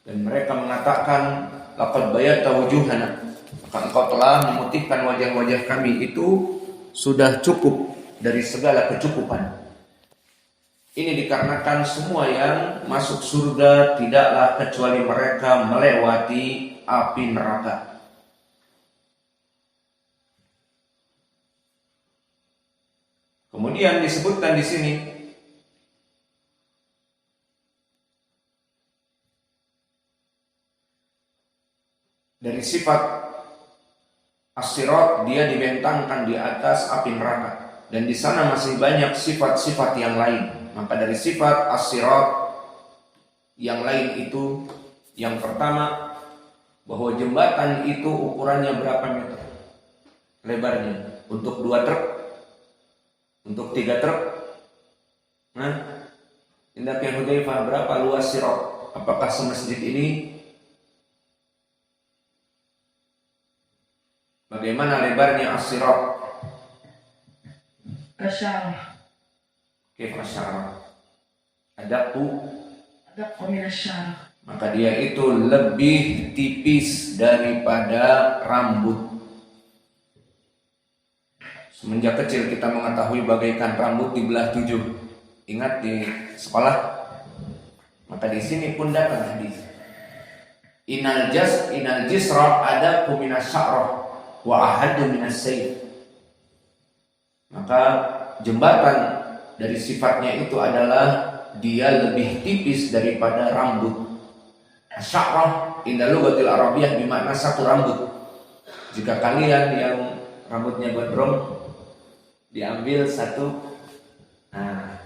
Dan mereka mengatakan, laqad bayatta wujuhana, maka engkau telah memutihkan wajah-wajah kami. Itu sudah cukup dari segala kecukupan. Ini dikarenakan semua yang masuk surga tidaklah kecuali mereka melewati api neraka. Kemudian disebutkan di sini dari sifat as-sirat, dia dibentangkan di atas api neraka, dan di sana masih banyak sifat-sifat yang lain. Maka dari sifat as-sirat yang lain itu, yang pertama, bahwa jembatan itu ukurannya berapa meter lebarnya? Untuk 2 truk? Untuk 3 truk? Nah, indahnya Hudzaifah, berapa luas sirat? Apakah semasjid ini? Bagaimana lebarnya as-sirat? Kasyarah. Kif asyarah? Adaqu min asyarah. Maka dia itu lebih tipis daripada rambut. Semenjak kecil kita mengetahui bagaikan rambut dibelah 7. Ingat di sekolah? Maka di sini pun datang hadis. Inal jisra adaqu min asyarah wa ahaddu min as-sayf. Maka jembatan dari sifatnya itu adalah dia lebih tipis daripada rambut. Asy'arah inda lughatil arabiyyah bermakna satu rambut. Jika kalian yang rambutnya gondrong diambil satu, nah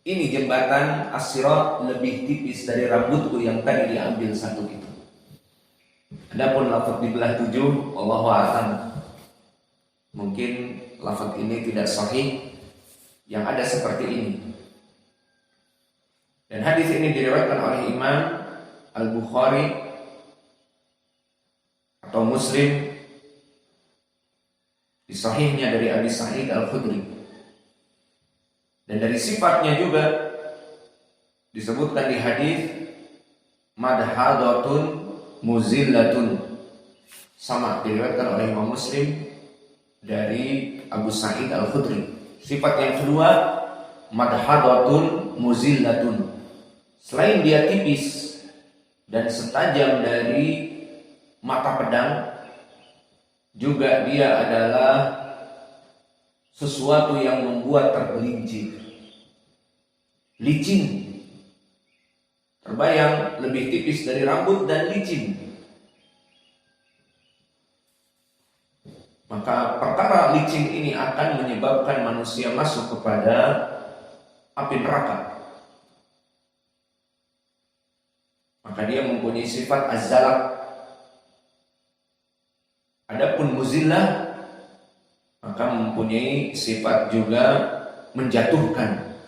ini jembatan as-sirat lebih tipis dari rambutku yang tadi diambil satu itu. Adapun lafaz dibelah 7, Allahu a'lam. Mungkin lafaz ini tidak sahih. Yang ada seperti ini. Dan hadis ini diriwayatkan oleh Imam Al-Bukhari atau Muslim di sahihnya dari Abi Sa'id Al-Khudri. Dan dari sifatnya juga disebutkan di hadis madhadatun muzillatun, sama diriwayatkan oleh Imam Muslim dari Abu Sa'id Al-Khudri. Sifat yang kedua, madhadatun muzillatun. Selain dia tipis dan setajam dari mata pedang, juga dia adalah sesuatu yang membuat tergelincir, licin. Terbayang lebih tipis dari rambut dan licin. Maka perkara licin ini akan menyebabkan manusia masuk kepada api neraka. Maka dia mempunyai sifat az-zalaq. Adapun muzillah, maka mempunyai sifat juga menjatuhkan.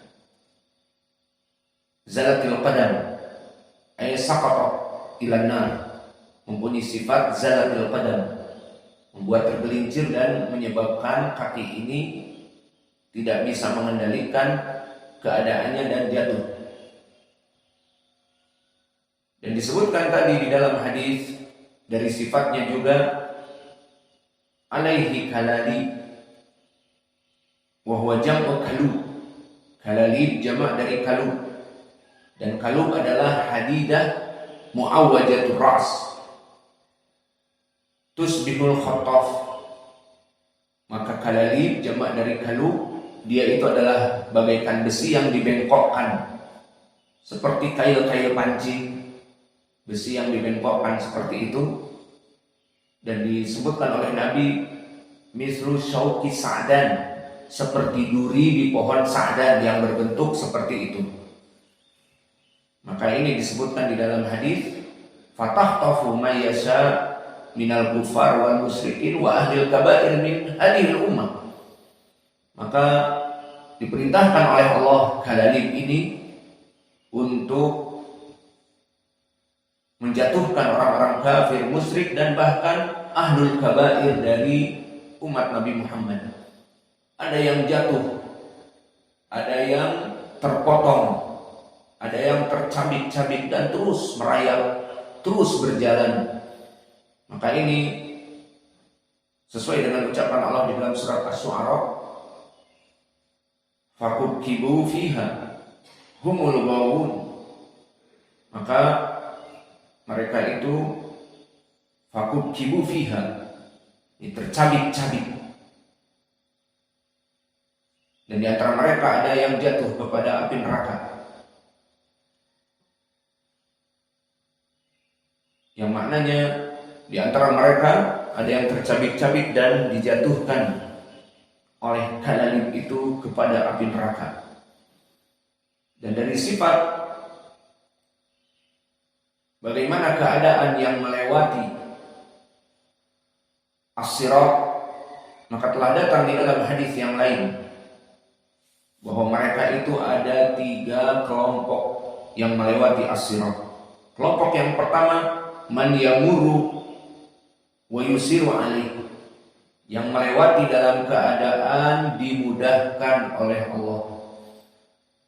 Zalatil qadam ay saqata ilan nar, mempunyai sifat zalatil qadam, membuat tergelincir dan menyebabkan kaki ini tidak bisa mengendalikan keadaannya dan jatuh. Dan disebutkan tadi di dalam hadis dari sifatnya juga alaihi kalali wa huwa jam'u kalub. Kalali jamak dari kalub, dan kalub adalah hadidah muawwajatur ra's tusbihul khattaf. Maka kalalib jamak dari kalub, dia itu adalah bagaikan besi yang dibengkokkan seperti kail-kail pancing, besi yang dibengkokkan seperti itu. Dan disebutkan oleh Nabi misru syauki sa'dan, seperti duri di pohon sa'dan yang berbentuk seperti itu. Maka ini disebutkan di dalam hadis fatahtafu may yasha minal kufar wal musyrikin wa ahlil kabair min hadhil ummah. Maka diperintahkan oleh Allah kalalib ini untuk menjatuhkan orang-orang kafir, musyrik, dan bahkan ahlul kabair dari umat Nabi Muhammad. Ada yang jatuh, ada yang terpotong, ada yang tercabik-cabik dan terus merayap, terus berjalan. Maka ini sesuai dengan ucapan Allah di dalam surat Asy-Syu'ara, fakubkibu fiha humul ghawun. Maka mereka itu fakubkibu fiha, tercabik-cabik. Dan di antara mereka ada yang jatuh kepada api neraka. Yang maknanya di antara mereka ada yang tercabik-cabik dan dijatuhkan oleh kalalib itu kepada api neraka. Dan dari sifat bagaimana keadaan yang melewati as-sirat, maka telah datang di dalam hadis yang lain bahwa mereka itu ada 3 kelompok yang melewati as-sirat. Kelompok yang pertama, man yamuru wa yusiru alaihi, yang melewati dalam keadaan dimudahkan oleh Allah.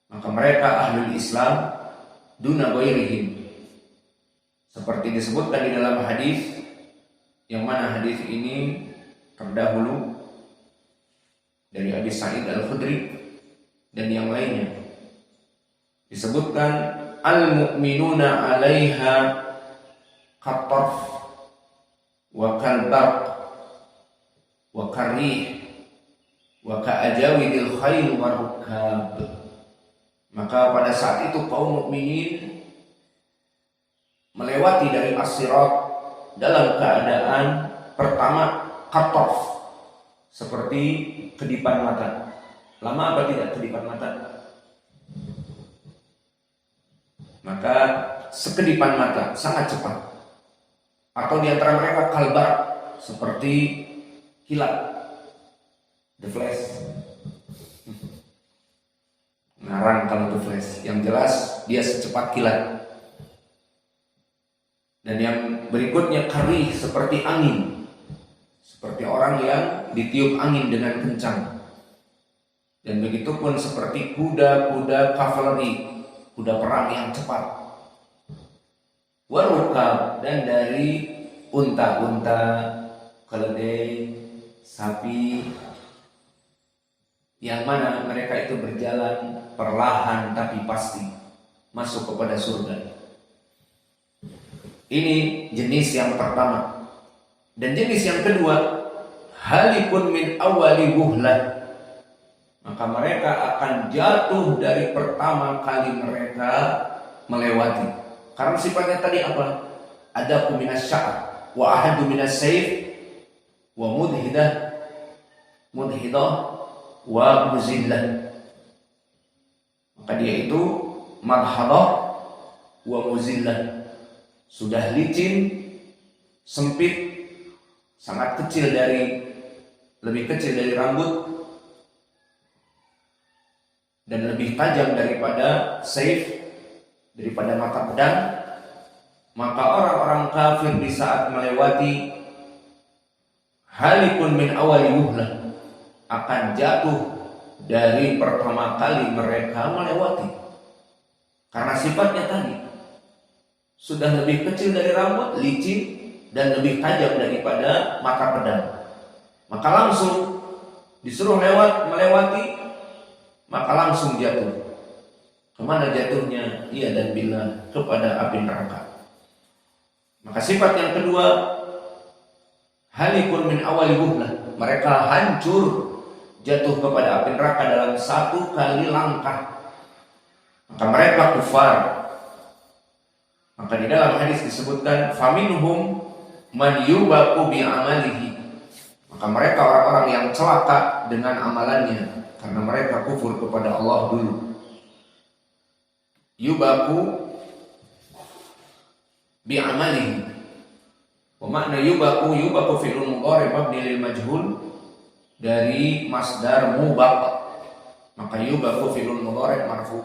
Maka mereka ahlul Islam duna ghairihim, seperti disebutkan di dalam hadis, yang mana hadis ini terdahulu dari Abi Sa'id Al-Khudri dan yang lainnya. Disebutkan al-mu'minuna 'alaiha qatarf wa kalbaq wa karih wa ka'ajawidil khayl wa rukab. Maka pada saat itu kaum mukminin melewati dari as-sirat dalam keadaan pertama qatarf, seperti kedipan mata. Lama apa tidak kedipan mata? Maka sekedipan mata, sangat cepat. Atau di antara mereka kalbar, seperti kilat, the flash. Ngarang kalau the flash, yang jelas dia secepat kilat. Dan yang berikutnya karih, seperti angin, seperti orang yang ditiup angin dengan kencang. Dan begitu pun seperti kuda-kuda kavaleri, kuda perang yang cepat. Warukab, dan dari unta-unta, keledai, sapi, yang mana mereka itu berjalan perlahan tapi pasti masuk kepada surga. Ini jenis yang pertama. Dan jenis yang kedua, halikun min awali wuhlah, maka mereka akan jatuh dari pertama kali mereka melewati. Karena sifatnya tadi apa? Ada minas sya'r wa ahadu minas sayf wa mudhidah wa muzillah. Maka dia itu madhadah wa muzillah, sudah licin, sempit, sangat kecil, lebih kecil dari rambut, dan lebih tajam daripada saif, daripada mata pedang. Maka orang-orang kafir di saat melewati halikun min awali wuhlah, akan jatuh dari pertama kali mereka melewati. Karena sifatnya tadi sudah lebih kecil dari rambut, licin, dan lebih tajam daripada mata pedang. Maka langsung disuruh melewati, maka langsung jatuh. Kemana jatuhnya? Iya dan bila kepada api neraka. Maka sifat yang kedua, halikun min awali wuhlah, mereka hancur, jatuh kepada api neraka dalam satu kali langkah. Maka mereka kufar. Maka di dalam hadis disebutkan faminhum man yubaku bi amalihi, maka mereka orang-orang yang celaka dengan amalannya, karena mereka kufur kepada Allah dulu. Yubaku bi amalihi, wa makna yubaku fi'lun mudhari' mabni lil majhul dari masdar mubaq. Maka yubaku fi'lun mudhari' marfu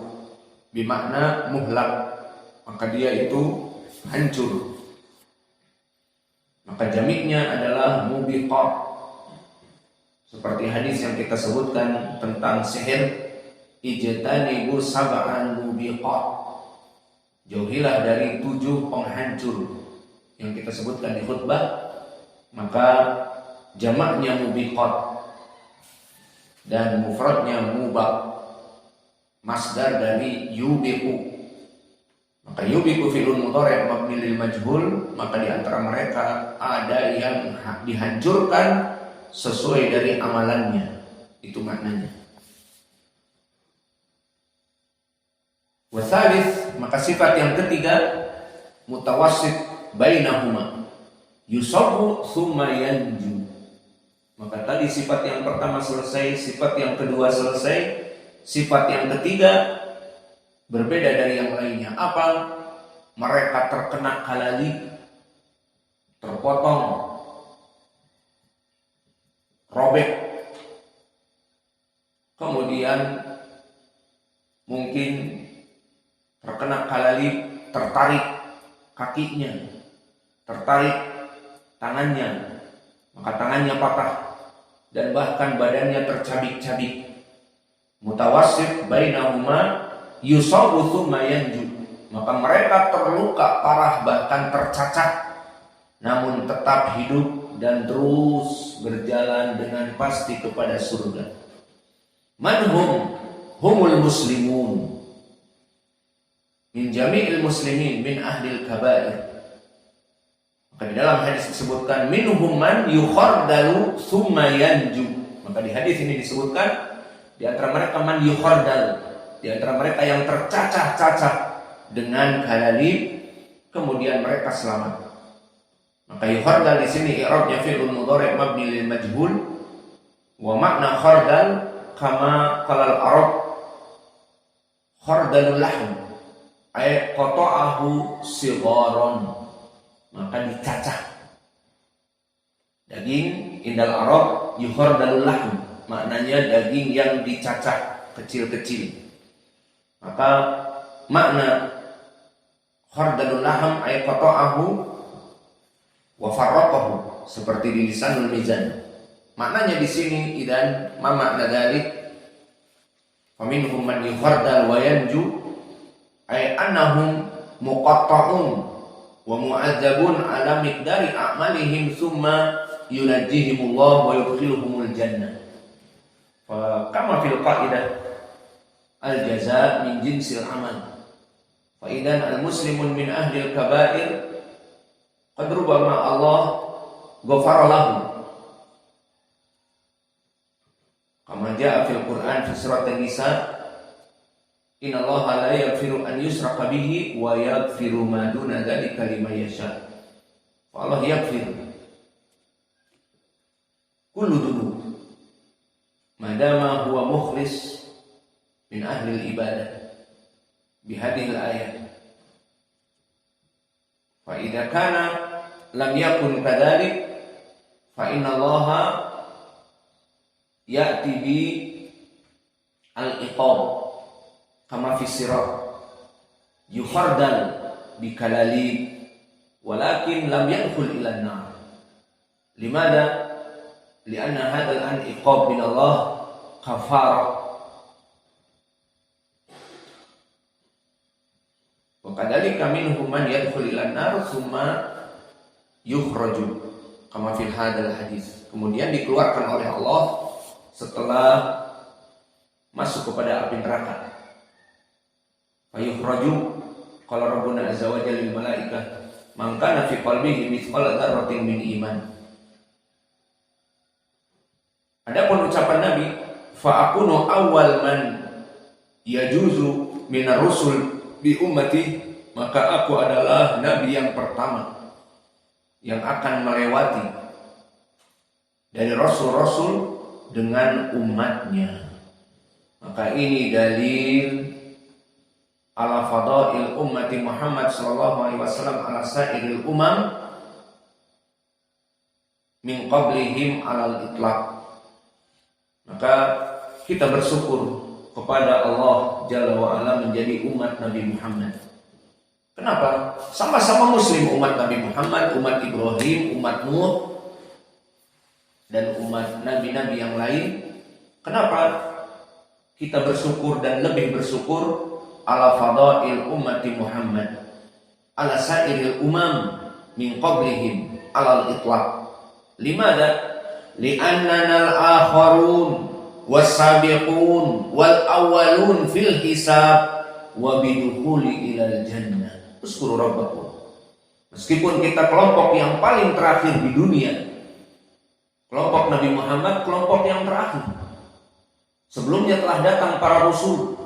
bi makna muhlak, maka dia itu hancur. Maka jamiknya adalah mubiqah, seperti hadis yang kita sebutkan tentang sihir, ijtanibu sab'an mubiqah, jauhilah dari 7 penghancur yang kita sebutkan di khutbah. Maka jamaknya mubiqat dan mufradnya mubaq, masdar dari yubiqu. Maka yubiqu fi'lun mudhari' mabni lil majhul, maka di antara mereka ada yang dihancurkan sesuai dari amalannya. Itu maknanya. Wasalith, maka sifat yang ketiga mutawassit bainahuma, yusabu thumma yanju. Maka tadi sifat yang pertama selesai, sifat yang kedua selesai, sifat yang ketiga berbeda dari yang lainnya. Apa? Mereka terkena kalali, terpotong, robek, kemudian mungkin terkena kalali, tertarik kakinya, tertarik tangannya, maka tangannya patah dan bahkan badannya tercabik-cabik. Mutawassit bainahuma yusabu tsumma yanju. Maka mereka terluka parah bahkan tercacat, namun tetap hidup dan terus berjalan dengan pasti kepada surga. Manhum humul muslimun min jami'il muslimin min ahlil kabair. Maka di dalam hadis disebutkan minhum man yukhardalu thumma yanju. Maka di hadis ini disebutkan di antara mereka man yukhardal, di antara mereka yang tercacah-cacah dengan kalali, kemudian mereka selamat. Maka yukhardal di sini i'rabnya fi'lun mudhari' mabni lil majhul, wa makna khardal kama qalal arab khardalul lahm ay qata'ahu sigharon, maka dicacah. Daging indal arab yukhardalul lahm, maknanya daging yang dicacah kecil-kecil. Maka makna khardalul lahm ay qata'ahu wa farraqahu, seperti di Lisanul Mizan. Maknanya di sini idan ma makna dzalik faminhum man yukhardal wa yanju ay annahum muqatta'un wa mu'adzabun ala miqdari a'malihim thumma yunajjihimullah wa yudkhiluhumul jannah. Fa kama fil qaidah al jazaa min jinsil amal. Fa idan al muslimun min ahli al kaba'ir qad rubama Allah ghafara lahu. Kama jaa fil Qur'an fi surat An-Nisa, inna Allah la yaghfiru an yushraka bihi wa yaghfiru ma duna dzalika liman yasha. Allah yaghfir kullu dzunub madama huwa mukhlis min ahli al-ibadah bi hadhihi al-ayat. Fa idza kana lam yakun kadzalik fa inna Allah ya'ti bi al-iqab kama fi sirat yukhardal bi kalali walakin lam yadkhul ila an-nar. Limada? Lianna hadzal an-iqab min Allah kafarah. Wa kadzalika minhum man yadkhul ila an-nar tsumma yukhraju kama fil hadzal hadis. Kemudian dikeluarkan oleh Allah setelah masuk kepada api neraka. Fayukhraju qala rabbuna azza wa jalla lil malaikah man kana fi qalbihi mithqala dzarratin min iman. Adapun ucapan Nabi fa akunu awwal man yajuzu minar rusul bi ummati, maka aku adalah nabi yang pertama yang akan melewati dari rasul-rasul dengan umatnya. Maka ini dalil ala fadail ummati Muhammad sallallahu alaihi wasallam ala sa'iril umam min qablihim alal itlaq. Maka kita bersyukur kepada Allah Jalla wa Ala menjadi umat Nabi Muhammad. Kenapa? Sama-sama muslim umat Nabi Muhammad, umat Ibrahim, umat Nuh, dan umat nabi-nabi yang lain. Kenapa kita bersyukur dan lebih bersyukur? ala fadail ummati Muhammad ala sairil umam min qablihim ala al-itlaq. Limada? Li'annana al-akharun was-sabiqun wal awwalun fil hisab wa bidukhuli ilal jannah. Uskuru rabbakum. Meskipun kita kelompok yang paling terakhir di dunia, kelompok Nabi Muhammad kelompok yang terakhir. Sebelumnya telah datang para rasul.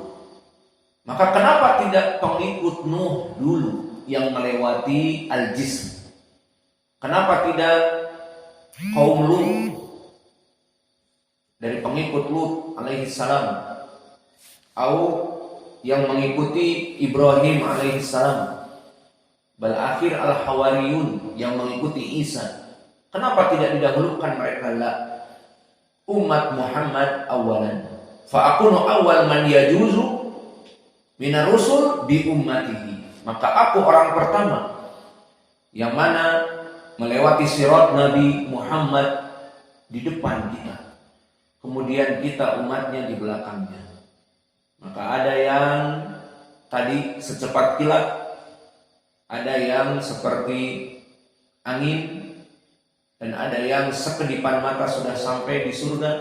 Maka kenapa tidak pengikut Nuh dulu yang melewati Al-Jisr? Kenapa tidak kaum Lut dari pengikut Lut alaihi salam, atau yang mengikuti Ibrahim alaihi salam, bal akhir al-hawariyun yang mengikuti Isa? Kenapa tidak didahulukan mereka? La, umat Muhammad awalan, fa akunu awal man yajuzu minar rusul bi ummatihi. Maka aku orang pertama yang mana melewati sirat Nabi Muhammad di depan kita, kemudian kita umatnya di belakangnya. Maka ada yang tadi secepat kilat, ada yang seperti angin, dan ada yang sekedipan mata sudah sampai di surga,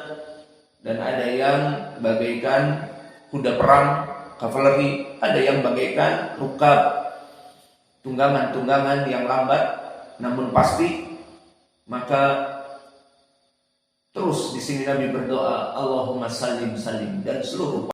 dan ada yang bagaikan kuda perang, kavaleri, ada yang bagaikan rukab, tunggangan-tunggangan yang lambat namun pasti. Maka terus di sini Nabi berdoa, Allahumma salim salim, dan seluruh